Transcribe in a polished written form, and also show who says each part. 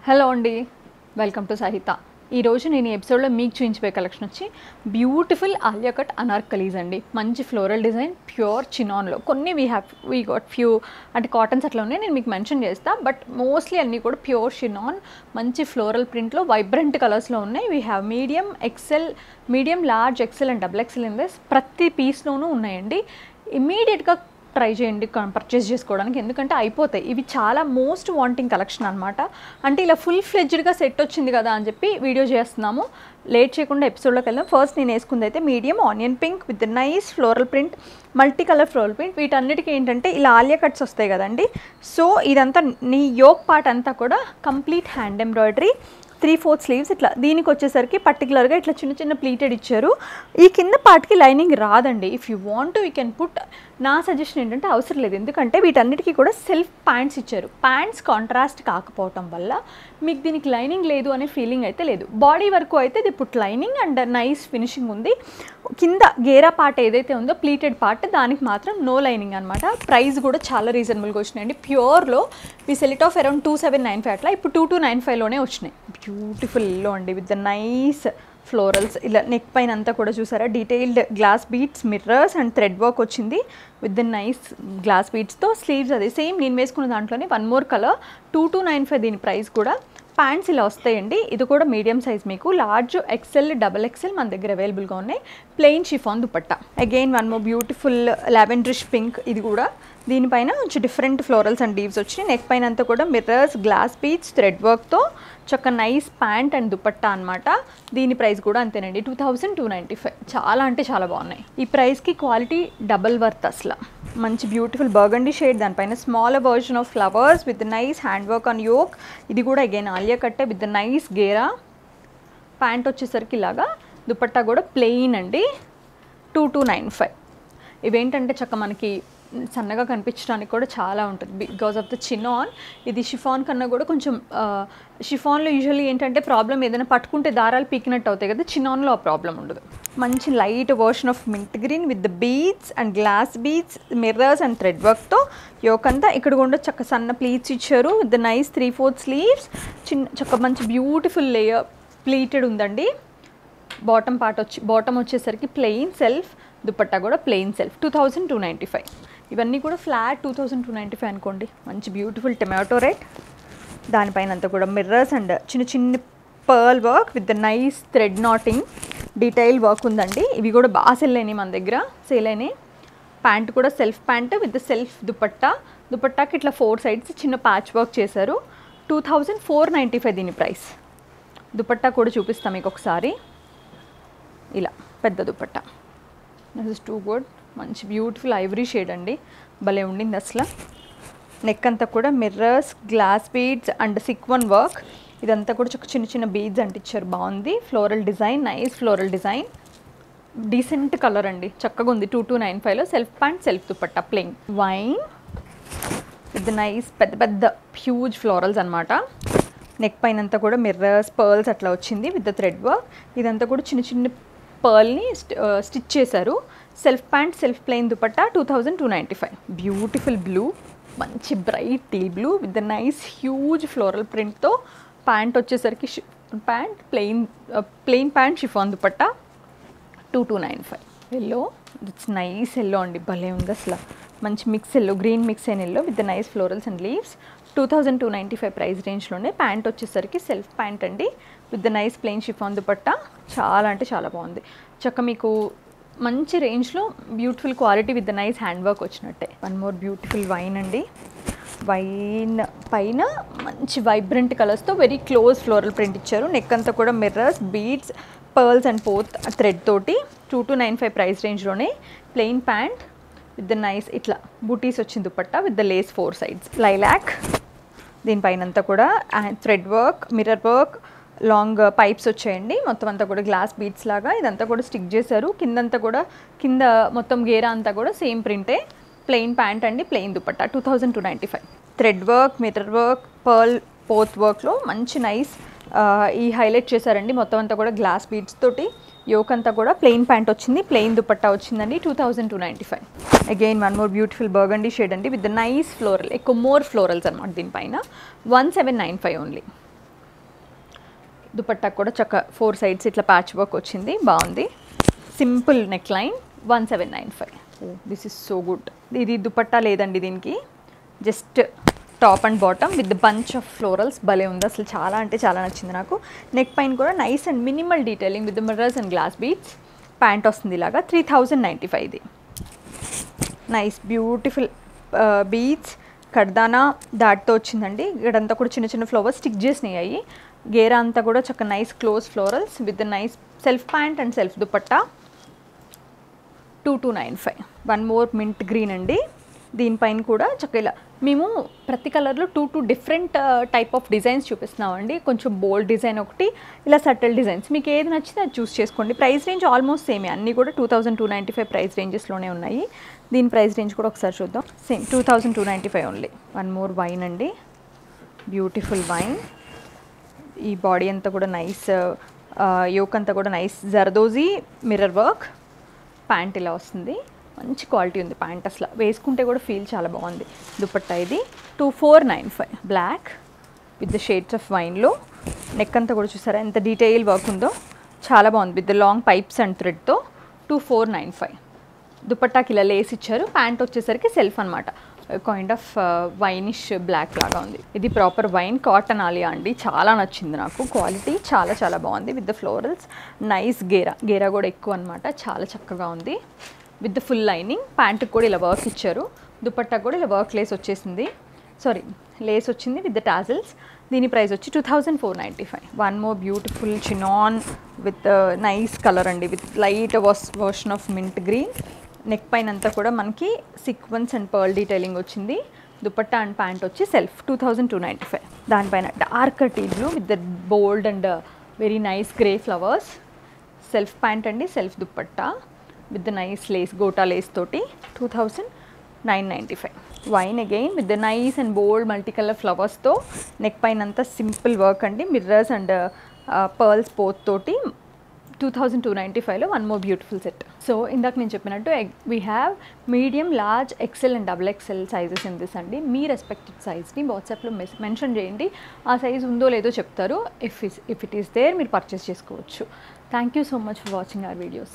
Speaker 1: Hello అండి, welcome to Sahitha. ఈరోజు నేను ఈ ఎపిసోడ్లో మీకు చూపించే కలెక్షన్ వచ్చి బ్యూటిఫుల్ ఆలియా కట్ అనార్కలీస్ అండి. మంచి ఫ్లోరల్ డిజైన్, ప్యూర్ చినాన్లో. కొన్ని వీ గాట్ ఫ్యూ అంటే కాటన్స్ అట్లా ఉన్నాయి, నేను మీకు మెన్షన్ చేస్తాను. బట్ మోస్ట్లీ అన్నీ కూడా ప్యూర్ చినాన్, మంచి ఫ్లోరల్ ప్రింట్లో వైబ్రెంట్ కలర్స్లో ఉన్నాయి. We have medium, XL, medium, large, XL and double XL in this. ప్రతి పీస్లోనూ ఉన్నాయండి. ఇమీడియట్గా ట్రై చేయండి పర్చేస్ చేసుకోవడానికి, ఎందుకంటే అయిపోతాయి. ఇవి చాలా మోస్ట్ వాంటింగ్ కలెక్షన్ అనమాట. అంటే ఇలా ఫుల్ ఫ్లెడ్జ్డ్గా సెట్ వచ్చింది కదా అని చెప్పి వీడియో చేస్తున్నాము. లేట్ చేయకుండా ఎపిసోడ్లోకి వెళ్దాం. ఫస్ట్ నేను వేసుకుంది అయితే medium onion pink with nice floral print, multi colour floral print. వీటన్నిటికీ ఏంటంటే ఇలా ఆలియా కట్స్ వస్తాయి కదండి. సో ఇదంతా నీ యోక్ పార్ట్ అంతా కూడా కంప్లీట్ హ్యాండ్ ఎంబ్రాయిడరీ, 3/4 స్లీవ్స్. ఇట్లా దీనికి వచ్చేసరికి పర్టికులర్గా ఇట్లా చిన్న చిన్న ప్లీటెడ్ ఇచ్చారు. ఈ కింద పార్ట్కి లైనింగ్ రాదండి. If you want you can put. నా సజెషన్ ఏంటంటే అవసరం లేదు, ఎందుకంటే వీటన్నిటికీ కూడా సెల్ఫ్ ప్యాంట్స్ ఇచ్చారు. ప్యాంట్స్ కాంట్రాస్ట్ కాకపోవటం వల్ల మీకు దీనికి లైనింగ్ లేదు అనే ఫీలింగ్ అయితే లేదు. బాడీ వరకు అయితే ఇది put lining and nice finishing ఉంది. కింద గేరా పార్ట్ ఏదైతే ఉందో ప్లీటెడ్ పార్ట్, దానికి మాత్రం నో లైనింగ్ అనమాట. ప్రైస్ కూడా చాలా రీజనబుల్గా వచ్చినాయండి. ప్యూర్లో మీ సెల్ ఇట్ ఆఫ్ అరౌండ్ 2795 అట్లా, ఇప్పుడు 2295లోనే వచ్చినాయి. బ్యూటిఫుల్ ఎల్లో అండి విత్ ద నైస్ ఫ్లోరల్స్. ఇలా నెక్ పైన అంతా కూడా చూసారా detailed glass beads, mirrors and thread work వచ్చింది విత్ ద నైస్ గ్లాస్ బీడ్స్తో. స్లీవ్స్ అదే సేమ్ నేను వేసుకున్న దాంట్లోనే వన్ మోర్ కలర్. 2295 దీని ప్రైస్ కూడా. ప్యాంట్స్ ఇలా వస్తాయండి. ఇది కూడా మీడియం సైజ్, మీకు లార్జ్, ఎక్సెల్, డబల్ ఎక్సెల్ మన దగ్గర అవైలబుల్గా ఉన్నాయి. Plain chiffon dupatta. Again one more beautiful lavenderish pink. ఇది కూడా దీనిపైన కొంచెం డిఫరెంట్ ఫ్లోరల్స్ అండ్ లీవ్స్ వచ్చినాయి. నెక్ పైన అంతా కూడా మిర్రర్స్, గ్లాస్ బీడ్స్, థ్రెడ్ వర్క్తో చక్క నైస్ ప్యాంట్ అండ్ దుపట్టా అనమాట. దీని ప్రైస్ కూడా అంతేనండి, 2295. చాలా అంటే చాలా బాగున్నాయి. ఈ ప్రైస్కి క్వాలిటీ డబల్ వర్త్ అసలు. మంచి బ్యూటిఫుల్ బర్గండీ షేడ్, దానిపైన small version of flowers with nice hand work on yoke. ఇది కూడా అగైన్ ఆలియా కట్టే విత్ నైస్ గేరా. ప్యాంట్ వచ్చేసరికి ఇలాగా, దుపట్టా కూడా ప్లెయిన్ అండి. 2295. ఇవేంటంటే చక్క మనకి సన్నగా కనిపించడానికి కూడా చాలా ఉంటుంది బికాజ్ ఆఫ్ ద చినాన్. ఇది షిఫాన్ కన్నా కూడా కొంచెం, షిఫాన్లో యూజువల్లీ ఏంటంటే ప్రాబ్లం ఏదైనా పట్టుకుంటే దారాలు పీకినట్టు అవుతాయి కదా, చినాన్లో ఆ ప్రాబ్లం ఉండదు. మంచి light version of mint green with the beads and glass beads, mirrors and thread వర్క్తో యోకంతా. ఇక్కడ కూడా చక్క సన్న ప్లీట్స్ ఇచ్చారు విత్ ద నైస్ 3/4 స్లీవ్స్. చక్క మంచి బ్యూటిఫుల్ లేయర్ ప్లీటెడ్ ఉందండి. బాటమ్ పార్ట్ బాటమ్ వచ్చేసరికి ప్లెయిన్ సెల్ఫ్, దుపట్టా కూడా ప్లెయిన్ సెల్ఫ్. 2295. ఇవన్నీ కూడా ఫ్లాట్ 2295 అనుకోండి. మంచి బ్యూటిఫుల్ టొమాటో రెడ్, దానిపైన అంతా కూడా మిర్రర్స్ అండ్ చిన్న చిన్న pearl work with the nice thread NATing detail work ఉందండి. ఇవి కూడా బాగా సెల్ అయినాయి మన దగ్గర, సేల్ అయినాయి. ప్యాంట్ కూడా self pant with self dupatta. దుపట్టాకి ఇట్లా 4 సైడ్స్ చిన్న ప్యాచ్ వర్క్ చేశారు. 2495 దీని ప్రైస్. దుపట్టా కూడా చూపిస్తాం మీకు ఒకసారి. ఇలా పెద్ద dupatta. This is too good. మంచి బ్యూటిఫుల్ ఐవరీ షేడ్ అండి, భలే ఉండింది అసలు. నెక్ అంతా కూడా mirrors, glass beads and sequin work. ఇదంతా కూడా చిన్న చిన్న బీడ్స్ అంటించారు, బాగుంది. Floral design, nice floral design, decent colour అండి, చక్కగా ఉంది. 2295లో self pant, self dupatta plain wine with nice పెద్ద పెద్ద హ్యూజ్ ఫ్లోరల్స్ అనమాట. నెక్ పైన అంతా కూడా మిర్రర్స్, పర్ల్స్ అట్లా వచ్చింది విత్ ద థ్రెడ్ వర్క్. ఇదంతా కూడా చిన్న చిన్న పర్ల్ని స్టిచ్ చేశారు. Self pant, self plain dupatta. 2295. Beautiful blue, మంచి bright tea blue with the nice huge floral ప్రింట్తో. ప్యాంట్ వచ్చేసరికి pant plain pant, chiffon dupatta. 2295. Yellow, it's nice yellow అండి, భలే ఉంది అసలు. మంచి మిక్స్ ఎల్లో, గ్రీన్ మిక్స్ అయిన yellow with the nice florals and leaves. 2295 price రేంజ్లోనే. ప్యాంట్ వచ్చేసరికి సెల్ఫ్ ప్యాంట్ అండి with the nice plain chiffon dupatta. చాలా అంటే చాలా బాగుంది. చక్క మీకు మంచి రేంజ్లో beautiful quality with the nice hand work వచ్చినట్టే. వన్ మోర్ బ్యూటిఫుల్ వైన్ అండి. వైన్ పైన మంచి వైబ్రెంట్ కలర్స్తో వెరీ క్లోజ్ ఫ్లోరల్ ప్రింట్ ఇచ్చారు. నెక్ అంతా కూడా మిర్రర్స్, బీడ్స్, పర్ల్స్ అండ్ పోత్ థ్రెడ్ తోటి. 2295 ప్రైస్ రేంజ్లోనే. Plain pant with the nice ఇట్లా బూటీస్ వచ్చింది dupatta with the lace 4 sides. Lilac, దీనిపైన అంతా కూడా thread work, mirror work, long pipes వచ్చాయండి. మొత్తం అంతా కూడా గ్లాస్ బీడ్స్ లాగా ఇదంతా కూడా స్టిక్ చేశారు. కిందంతా కూడా, కింద మొత్తం గేరా అంతా కూడా సేమ్ ప్రింటే. ప్లెయిన్ ప్యాంట్ అండి, plain dupatta. 2295. Thread work, mirror work, pearl, పోత్ వర్క్లో మంచి నైస్ ఈ హైలైట్ చేశారండి. మొత్తం అంతా కూడా గ్లాస్ బీడ్స్ తోటి. యోక్ అంతా కూడా ప్లెయిన్ ప్యాంట్ వచ్చింది, ప్లెయిన్ దుపట్టా వచ్చిందండి. 2295. Again one more beautiful burgundy shade అండి విత్ నైస్ ఫ్లోరల్, ఎక్కువ మోర్ ఫ్లోరల్స్ అనమాట దీనిపైన. 1795 ఓన్లీ. దుపట్టా కూడా చక్క 4 సైడ్స్ ఇట్లా ప్యాచ్ వర్క్ వచ్చింది, బాగుంది. Simple neck line 1795. This is so good. ఇది దుపట్టా లేదండి దీనికి, just top and bottom with bunch of florals. భలే ఉంది అసలు, చాలా అంటే చాలా నచ్చింది నాకు. నెక్ పైన కూడా nice and minimal detailing with mirrors and glass beads. Pant వస్తుంది ఇలాగా 3095. ఇది నైస్ బ్యూటిఫుల్ బీడ్స్ కడ్దానా దాటితో వచ్చిందండి. ఇక్కడంతా కూడా చిన్న చిన్న ఫ్లవర్స్ స్టిక్ చేసినాయి. గేరా అంతా కూడా చక్క nice close florals with nice self pant and self dupatta. 2295. One more mint green అండి. దీనిపైన కూడా చక్క ఇలా మేము ప్రతి కలర్లో 2 డిఫరెంట్ టైప్ ఆఫ్ డిజైన్స్ చూపిస్తున్నామండి. కొంచెం బోల్డ్ డిజైన్ ఒకటి, ఇలా సటిల్ డిజైన్స్. మీకు ఏది నచ్చితే అది చూస్ చేసుకోండి. ప్రైస్ రేంజ్ ఆల్మోస్ట్ సేమే, అన్నీ కూడా 2295 ప్రైస్ రేంజెస్లోనే ఉన్నాయి. దీని ప్రైస్ రేంజ్ కూడా ఒకసారి చూద్దాం. Same 2295 only. One more wine అండి, బ్యూటిఫుల్ వైన్. ఈ బాడీ అంతా కూడా నైస్, యోక్ అంతా కూడా nice zardozi mirror work. Pant ఇలా వస్తుంది, మంచి క్వాలిటీ ఉంది ప్యాంట్, అసలు వేసుకుంటే కూడా ఫీల్ చాలా బాగుంది. దుపట్టా ఇది 2495. Black with the shades of వైన్లో. నెక్ అంతా కూడా చూసారా ఎంత డీటెయిల్ వర్క్ ఉందో, చాలా బాగుంది with the long pipes and థ్రెడ్తో. 2495. దుపట్టాకి ఇలా లేస్ ఇచ్చారు. ప్యాంట్ వచ్చేసరికి సెల్ఫ్ అనమాట, కైండ్ ఆఫ్ వైనిష్ బ్లాక్ లాగా ఉంది. ఇది ప్రాపర్ వైన్ కాటన్ ఆలియా అండి, చాలా నచ్చింది నాకు. క్వాలిటీ చాలా చాలా బాగుంది విత్ ద ఫ్లోరల్స్. నైస్ గేరా కూడా ఎక్కువ అనమాట, చాలా చక్కగా ఉంది విత్ ద ఫుల్ లైనింగ్. ప్యాంటుకి కూడా ఇలా వర్క్ ఇచ్చారు. దుపట్టా కూడా ఇలా వర్క్ లేస్ వచ్చేసింది, లేస్ వచ్చింది విత్ ద టాజిల్స్. దీని ప్రైస్ వచ్చి 2495. One more beautiful chinon with nice colour అండి, with light version of mint green. Neck పైన అంతా కూడా మనకి సీక్వెన్స్ అండ్ పర్ల్ డీటెయిలింగ్ వచ్చింది. దుపట్టా అండ్ ప్యాంట్ వచ్చి సెల్ఫ్ 2295. దానిపైన dark tea blue with the bold and very nice grey flowers. Self pant అండి, self dupatta with the nice lace, gota lace తోటి. 2995. Wine again with the nice and bold multi colour ఫ్లవర్స్తో. Neck పైన అంతా simple work అండి, mirrors and pearls పోత్ తోటి. 2295లో one more beautiful set. So ఇందాక నేను చెప్పినట్టు we have medium, large, XL and XXL sizes in this అండి. మీ రెస్పెక్టెడ్ సైజ్ని వాట్సాప్లో మెన్షన్ చేయండి, ఆ సైజ్ ఉందో లేదో చెప్తారు. ఇఫ్ ఇట్ ఈస్ దేర్ మీరు పర్చేస్ చేసుకోవచ్చు. Thank you so much for watching our videos.